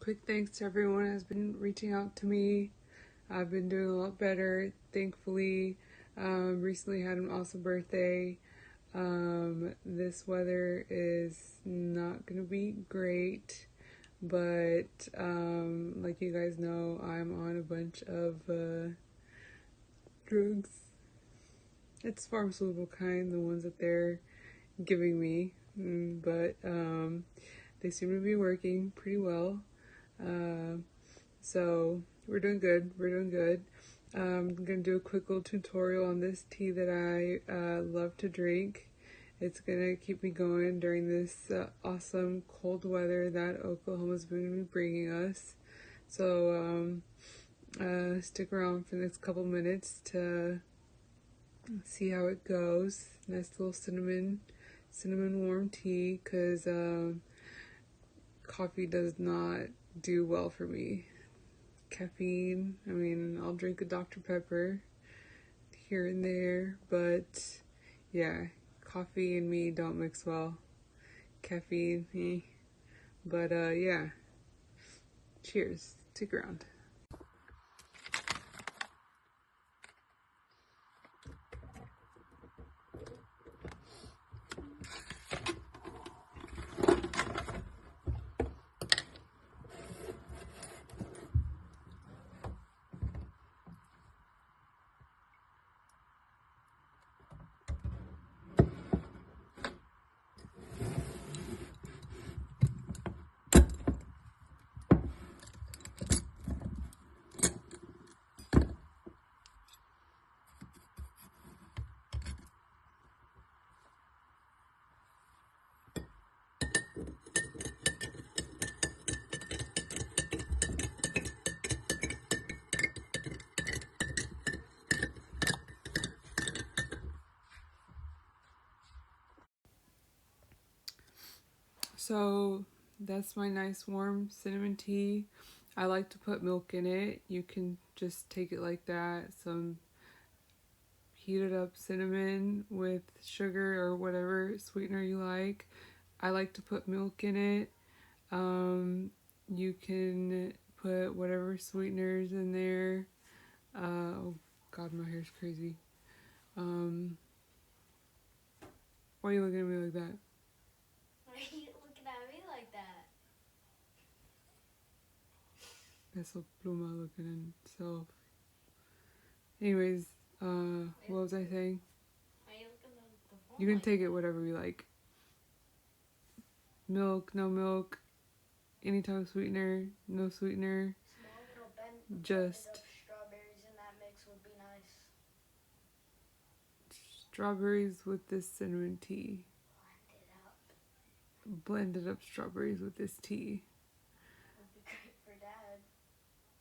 Quick thanks to everyone who has been reaching out to me. I've been doing a lot better, thankfully. Recently had an awesome birthday. This weather is not going to be great, but like you guys know, I'm on a bunch of drugs. It's pharmaceutical kind, the ones that they're giving me, but they seem to be working pretty well. So we're doing good. I'm going to do a quick little tutorial on this tea that I love to drink. It's going to keep me going during this awesome cold weather that Oklahoma's going to be bringing us. So stick around for the next couple minutes to see how it goes. Nice little cinnamon warm tea, because coffee does not do well for me. Caffeine, I'll drink a Dr. Pepper here and there, but yeah, coffee and me don't mix well. Caffeine, but yeah, cheers, stick around. So that's my nice warm cinnamon tea. I like to put milk in it. You can just take it like that. Some heated up cinnamon with sugar or whatever sweetener you like. I like to put milk in it. You can put whatever sweeteners in there. Oh God, my hair's crazy. Why are you looking at me like that? Why are you looking at me like that? Peso Pluma looking himself. Anyways, what was I saying? Why are you looking at the phone? You can take it whatever you like. Milk, no milk, any type of sweetener, no sweetener. Small little blended Just up strawberries in that mix would be nice. strawberries with this cinnamon tea. Blended up strawberries with this tea. Would be great for Dad.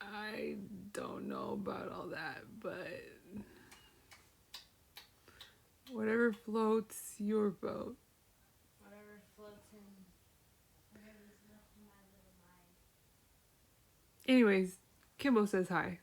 I don't know about all that, but whatever floats your boat. Whatever floats in whatever's left in my little mind. Anyways, Kimbo says hi.